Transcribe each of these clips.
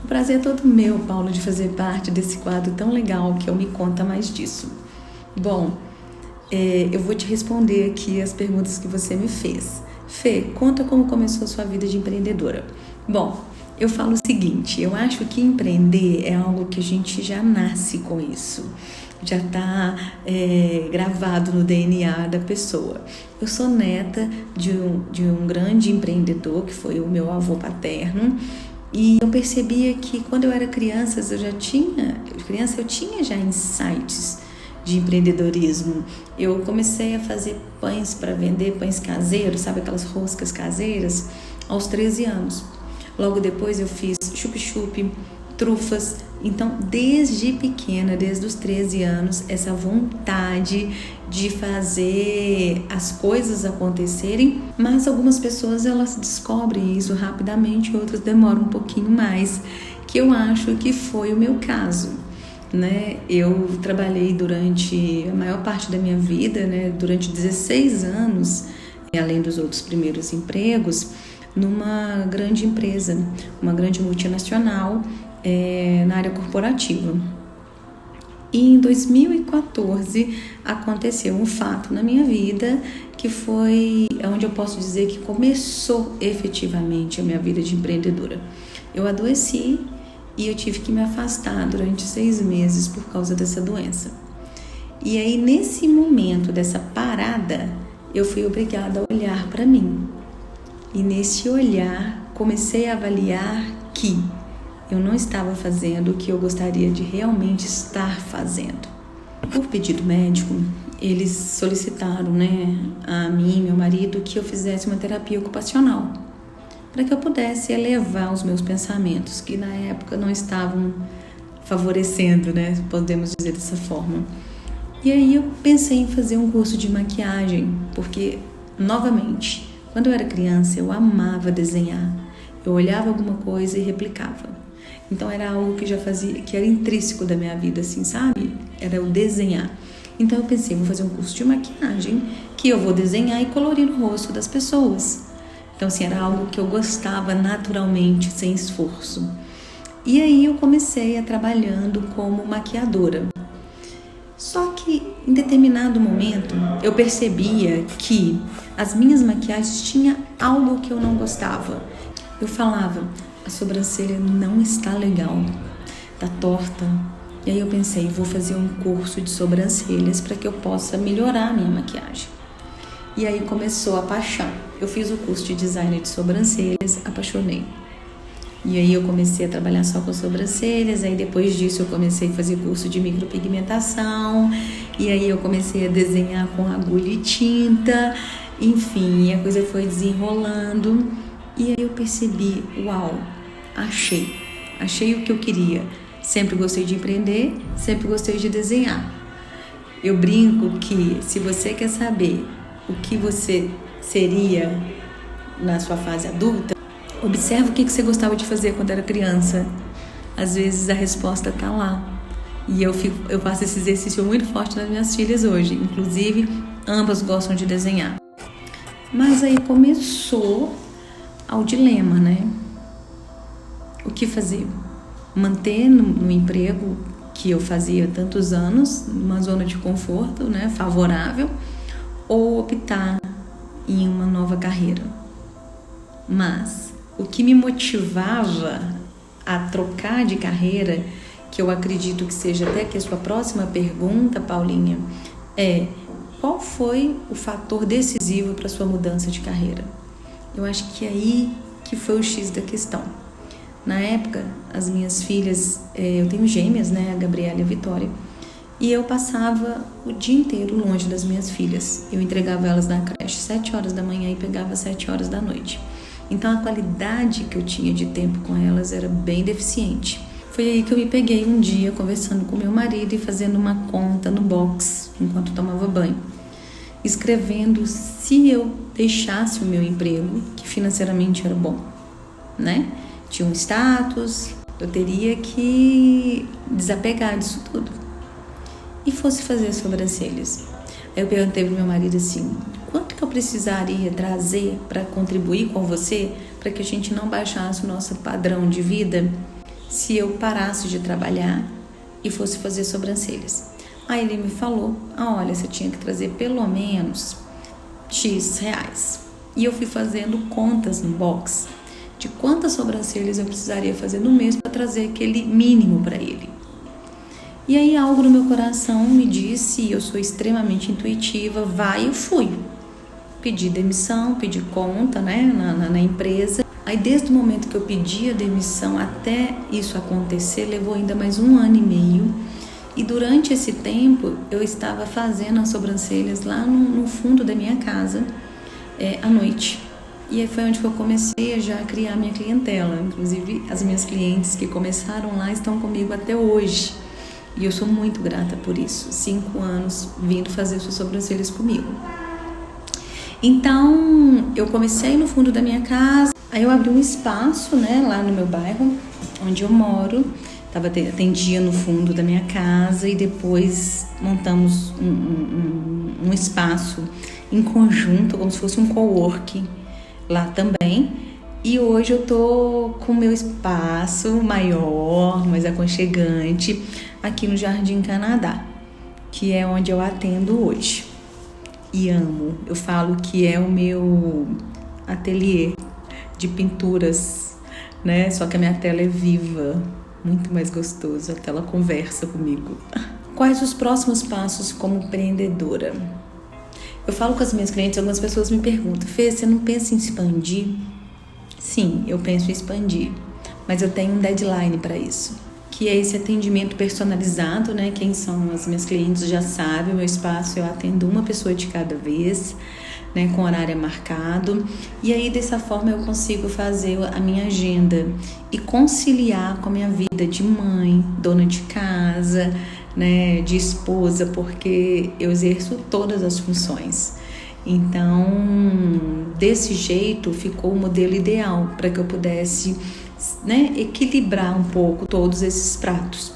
O prazer é todo meu, Paulo, de fazer parte desse quadro tão legal que eu Me Conta Mais Disso. Bom, eu vou te responder aqui as perguntas que você me fez. Fê, conta como começou a sua vida de empreendedora. Bom, eu falo o seguinte, eu acho que empreender é algo que a gente já nasce com isso. Já está gravado no DNA da pessoa. Eu sou neta de um grande empreendedor, que foi o meu avô paterno, e eu percebia que quando eu era criança, eu tinha já insights de empreendedorismo. Eu comecei a fazer pães para vender, pães caseiros, sabe aquelas roscas caseiras, aos 13 anos. Logo depois eu fiz chup-chup, trufas. Então, desde pequena, desde os 13 anos, essa vontade de fazer as coisas acontecerem, mas algumas pessoas elas descobrem isso rapidamente, outras demoram um pouquinho mais, que eu acho que foi o meu caso, né? Eu trabalhei durante a maior parte da minha vida, né? Durante 16 anos, além dos outros primeiros empregos, numa grande empresa, uma grande multinacional, na área corporativa. E em 2014 aconteceu um fato na minha vida que foi onde eu posso dizer que começou efetivamente a minha vida de empreendedora. Eu adoeci e eu tive que me afastar durante 6 meses por causa dessa doença. E aí, nesse momento dessa parada, eu fui obrigada a olhar para mim. E nesse olhar, comecei a avaliar que eu não estava fazendo o que eu gostaria de realmente estar fazendo. Por pedido médico, eles solicitaram, a mim e meu marido que eu fizesse uma terapia ocupacional, para que eu pudesse elevar os meus pensamentos, que na época não estavam favorecendo, podemos dizer dessa forma. E aí eu pensei em fazer um curso de maquiagem, porque, novamente, quando eu era criança, eu amava desenhar. Eu olhava alguma coisa e replicava. Então era algo que já fazia, que era intrínseco da minha vida, assim, sabe? Era o desenhar. Então eu pensei, vou fazer um curso de maquiagem, que eu vou desenhar e colorir o rosto das pessoas. Então, assim, era algo que eu gostava naturalmente, sem esforço. E aí eu comecei a trabalhando como maquiadora. Só que em determinado momento eu percebia que as minhas maquiagens tinham algo que eu não gostava. Eu falava, a sobrancelha não está legal, tá torta. E aí eu pensei, vou fazer um curso de sobrancelhas para que eu possa melhorar a minha maquiagem. E aí começou a paixão. Eu fiz o curso de design de sobrancelhas, apaixonei. E aí eu comecei a trabalhar só com sobrancelhas, aí depois disso eu comecei a fazer curso de micropigmentação, e aí eu comecei a desenhar com agulha e tinta, enfim, a coisa foi desenrolando, e aí eu percebi, uau, achei o que eu queria. Sempre gostei de empreender, sempre gostei de desenhar. Eu brinco que se você quer saber o que você seria na sua fase adulta, observa o que você gostava de fazer quando era criança. Às vezes a resposta está lá. E eu faço esse exercício muito forte nas minhas filhas hoje. Inclusive, ambas gostam de desenhar. Mas aí começou ao dilema, O que fazer? Manter no emprego que eu fazia há tantos anos, numa zona de conforto, favorável, ou optar em uma nova carreira. Mas o que me motivava a trocar de carreira, que eu acredito que seja até que a sua próxima pergunta, Paulinha, é qual foi o fator decisivo para a sua mudança de carreira? Eu acho que é aí que foi o X da questão. Na época, as minhas filhas, eu tenho gêmeas, a Gabriela e a Vitória, e eu passava o dia inteiro longe das minhas filhas. Eu entregava elas na creche 7 horas da manhã e pegava 7 horas da noite. Então, a qualidade que eu tinha de tempo com elas era bem deficiente. Foi aí que eu me peguei um dia conversando com meu marido e fazendo uma conta no box, enquanto tomava banho. Escrevendo se eu deixasse o meu emprego, que financeiramente era bom, Tinha um status, eu teria que desapegar disso tudo. E fosse fazer sobrancelhas. Aí eu perguntei pro meu marido assim, quanto que eu precisaria trazer para contribuir com você, para que a gente não baixasse o nosso padrão de vida, se eu parasse de trabalhar e fosse fazer sobrancelhas. Aí ele me falou, olha, você tinha que trazer pelo menos X reais. E eu fui fazendo contas no box de quantas sobrancelhas eu precisaria fazer no mês para trazer aquele mínimo para ele. E aí algo no meu coração me disse, e eu sou extremamente intuitiva, vai, eu fui. Pedi demissão, pedi conta, né, na empresa. Aí desde o momento que eu pedi a demissão até isso acontecer, levou ainda mais 1 ano e meio. E durante esse tempo eu estava fazendo as sobrancelhas lá no fundo da minha casa, à noite. E aí foi onde eu comecei já a criar minha clientela. Inclusive as minhas clientes que começaram lá estão comigo até hoje. E eu sou muito grata por isso. 5 anos vindo fazer suas sobrancelhas comigo. Então eu comecei no fundo da minha casa. Aí eu abri um espaço, né, lá no meu bairro, onde eu moro. Atendia no fundo da minha casa e depois montamos um espaço em conjunto, como se fosse um coworking lá também. E hoje eu tô com o meu espaço maior, mais aconchegante, aqui no Jardim Canadá, que é onde eu atendo hoje. E amo, eu falo que é o meu ateliê de pinturas, né? Só que a minha tela é viva, muito mais gostoso, a tela conversa comigo. Quais os próximos passos como empreendedora? Eu falo com as minhas clientes, algumas pessoas me perguntam, Fê, você não pensa em expandir? Sim, eu penso em expandir, mas eu tenho um deadline para isso, que é esse atendimento personalizado, né? Quem são as minhas clientes já sabem, o meu espaço eu atendo uma pessoa de cada vez, né, com horário marcado, e aí dessa forma eu consigo fazer a minha agenda e conciliar com a minha vida de mãe, dona de casa, né, de esposa, porque eu exerço todas as funções. Então, desse jeito ficou o modelo ideal para que eu pudesse, né, equilibrar um pouco todos esses pratos.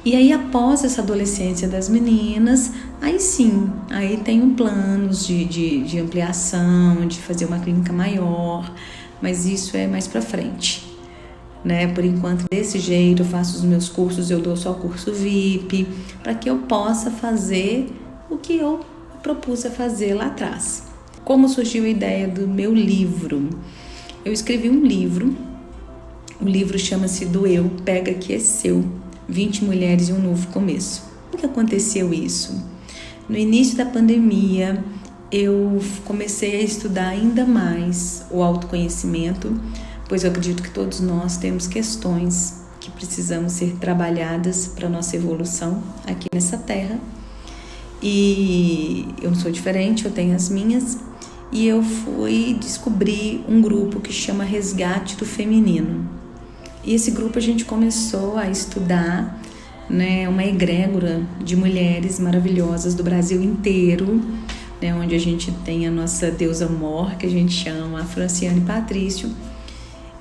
E aí, após essa adolescência das meninas, aí sim, aí tenho planos de ampliação, de fazer uma clínica maior, mas isso é mais pra frente, né? Por enquanto, desse jeito, eu faço os meus cursos, eu dou só curso VIP, para que eu possa fazer o que eu propus a fazer lá atrás. Como surgiu a ideia do meu livro? Eu escrevi um livro, o livro chama-se Do Eu, Pega Que É Seu, 20 Mulheres e um Novo Começo. Por que aconteceu isso? No início da pandemia, eu comecei a estudar ainda mais o autoconhecimento, pois eu acredito que todos nós temos questões que precisamos ser trabalhadas para a nossa evolução aqui nessa terra. E eu não sou diferente, eu tenho as minhas. E eu fui descobrir um grupo que chama Resgate do Feminino. E esse grupo a gente começou a estudar, né, uma egrégora de mulheres maravilhosas do Brasil inteiro, né, onde a gente tem a nossa deusa mor, que a gente chama a Franciane Patrício,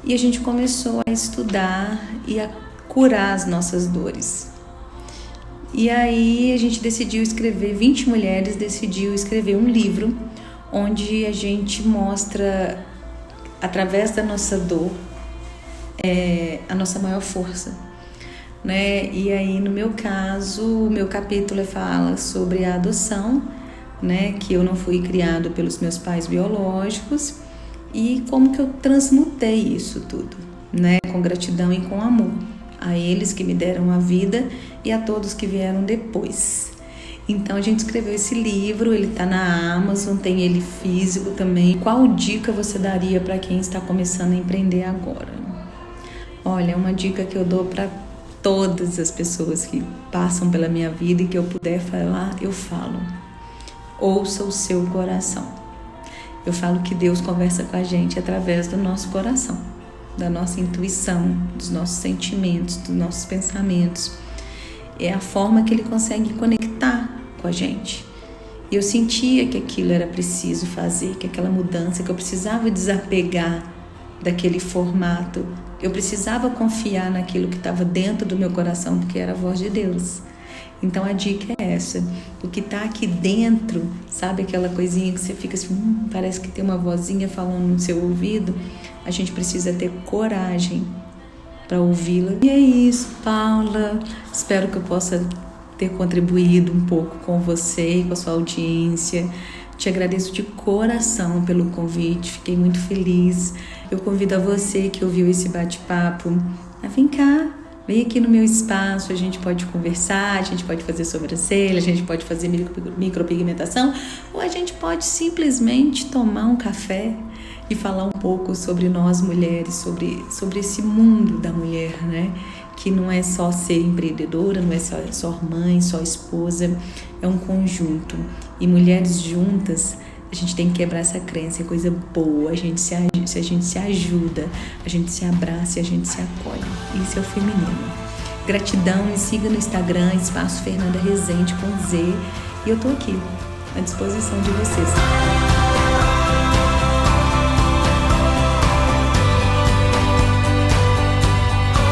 e a gente começou a estudar e a curar as nossas dores. E aí a gente decidiu escrever, 20 mulheres decidiu escrever um livro, onde a gente mostra, através da nossa dor, a nossa maior força, né? E aí no meu caso, o meu capítulo fala sobre a adoção, né? Que eu não fui criado pelos meus pais biológicos e como que eu transmutei isso tudo, né? Com gratidão e com amor a eles que me deram a vida e a todos que vieram depois. Então a gente escreveu esse livro, ele tá na Amazon, tem ele físico também. Qual dica você daria para quem está começando a empreender agora? Olha, uma dica que eu dou para todas as pessoas que passam pela minha vida e que eu puder falar, eu falo. Ouça o seu coração. Eu falo que Deus conversa com a gente através do nosso coração, da nossa intuição, dos nossos sentimentos, dos nossos pensamentos. É a forma que Ele consegue conectar com a gente. E eu sentia que aquilo era preciso fazer, que aquela mudança, que eu precisava desapegar daquele formato. Eu precisava confiar naquilo que estava dentro do meu coração, porque era a voz de Deus. Então a dica é essa. O que está aqui dentro, sabe aquela coisinha que você fica assim, parece que tem uma vozinha falando no seu ouvido? A gente precisa ter coragem para ouvi-la. E é isso, Paula. Espero que eu possa ter contribuído um pouco com você e com a sua audiência. Te agradeço de coração pelo convite, fiquei muito feliz. Eu convido a você que ouviu esse bate-papo a vir cá, vem aqui no meu espaço, a gente pode conversar, a gente pode fazer sobrancelha, a gente pode fazer micropigmentação, ou a gente pode simplesmente tomar um café e falar um pouco sobre nós mulheres, sobre esse mundo da mulher, né? Que não é só ser empreendedora, não é só mãe, só esposa, é um conjunto. E mulheres juntas, a gente tem que quebrar essa crença, é coisa boa, a gente se ajuda, a gente se abraça e a gente se acolhe. Isso é o feminino. Gratidão, me siga no Instagram, Espaço Fernanda Rezende com Z, e eu tô aqui, à disposição de vocês.